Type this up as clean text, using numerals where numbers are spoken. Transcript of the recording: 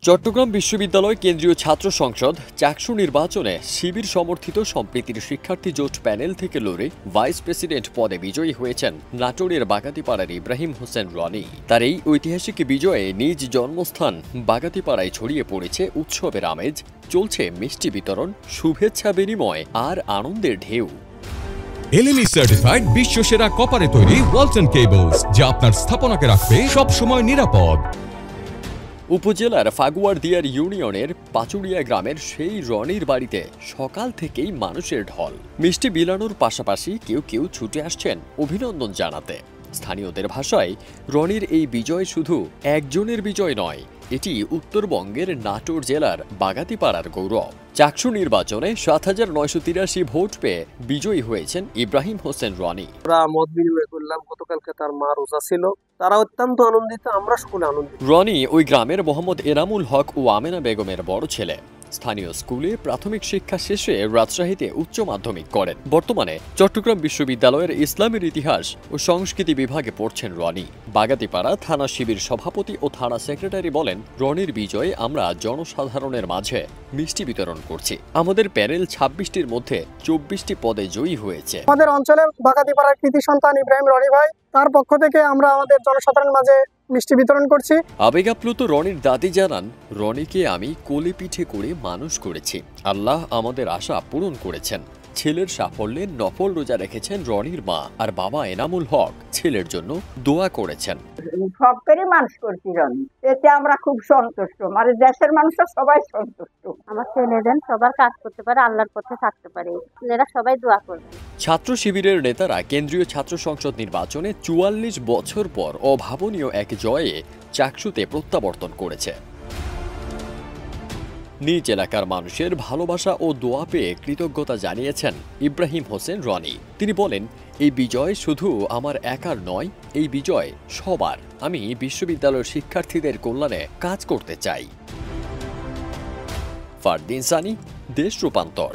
চট্টগ্রাম বিশ্ববিদ্যালয় কেন্দ্রীয় ছাত্র সংসদ চাকসু নির্বাচনে শিবির সমর্থিত সম্প্রীতির শিক্ষার্থী জোট প্যানেল থেকে লড়ে ভাইস প্রেসিডেন্ট পদে বিজয়ী হয়েছেন নাটোরের বাগাতিপাড়ার ইব্রাহিম হোসেন রনি। তার এই ঐতিহাসিক বিজয়ে নিজ জন্মস্থান বাগাতিপাড়ায় ছড়িয়ে পড়েছে উৎসবের আমেজ, চলছে মিষ্টি বিতরণ, শুভেচ্ছা বিনিময় আর আনন্দের ঢেউ। এলএমই সার্টিফাইড বিশ্বসেরা কপারে তৈরি ওয়ালটন কেবলস, যা আপনার স্থাপনাকে রাখবে সবসময় নিরাপদ। উপজেলার ফাগুয়ারদিয়ার ইউনিয়নের পাচুরিয়া গ্রামের সেই রনির বাড়িতে সকাল থেকেই মানুষের ঢল। মিষ্টি বিলানোর পাশাপাশি কেউ কেউ ছুটে আসছেন অভিনন্দন জানাতে। স্থানীয়দের ভাষায় রনির এই বিজয় শুধু একজনের বিজয় নয়, এটি উত্তরবঙ্গের নাটোর জেলার বাগাতিপাড়ার গৌরব। চাকসু নির্বাচনে ৭,৯৮৩ ভোট পেয়ে বিজয়ী হয়েছেন ইব্রাহিম হোসেন রনি। আমরা মত বিনিময় করলাম, গতকালকে তার মা রোজা ছিল, তারা অত্যন্ত আনন্দিত, আমরা সকলে আনন্দিত। রনি ওই গ্রামের মোহাম্মদ এনামুল হক ও আমেনা বেগমের বড় ছেলে। স্থানীয় স্কুলে প্রাথমিক শিক্ষা শেষে রাজশাহীতে উচ্চ মাধ্যমিক করেন। বর্তমানে চট্টগ্রাম বিশ্ববিদ্যালয়ের ইসলামের ইতিহাস ও সংস্কৃতি বিভাগে পড়ছেন রনি। বাগাতিপাড়া থানা শিবির সভাপতি ও থানা সেক্রেটারি বলেন, রনির বিজয়ে আমরা জনসাধারণের মাঝে মিষ্টি বিতরণ করছি। আমাদের প্যানেল ২৬টির মধ্যে ২৪টি পদে জয়ী হয়েছে। আমাদের অঞ্চলে বাগাতিপাড়ার কৃতি সন্তান ইব্রাহিম রনি ভাই, তার পক্ষ থেকে আমরা আমাদের জনসাধারণের মাঝে মিষ্টি বিতরণ করছি। আবেগাপ্লুত রনির দাদি জানান, রনিকে আমি কোলে পিঠে করে মানুষ করেছি। আল্লাহ আমাদের আশা পূরণ করেছেন। ছেলের সাফল্যে নফল রোজা রেখেছেন রনির মা আর বাবা এনামুল হক ছেলের জন্য দোয়া করেছেন। সব করে মানুষ করছি রনি, এতে আমরা খুব সন্তুষ্ট, মানে দেশের মানুষরা সবাই সন্তুষ্ট। আমার ছেলেদের সবার কাজ করতে পারে, আল্লাহর পথে থাকতে পারে, ছেলেরা সবাই দোয়া করবে। ছাত্র শিবিরের নেতারা কেন্দ্রীয় ছাত্র সংসদ নির্বাচনে ৪৪ বছর পর অভাবনীয় এক জয়ে চাকসুতে প্রত্যাবর্তন করেছে। নিজ এলাকার মানুষের ভালোবাসা ও দোয়া পেয়ে কৃতজ্ঞতা জানিয়েছেন ইব্রাহিম হোসেন রনি। তিনি বলেন, এই বিজয় শুধু আমার একার নয়, এই বিজয় সবার। আমি বিশ্ববিদ্যালয়ের শিক্ষার্থীদের কল্যাণে কাজ করতে চাই। ফারদিন সানি, দেশ রূপান্তর।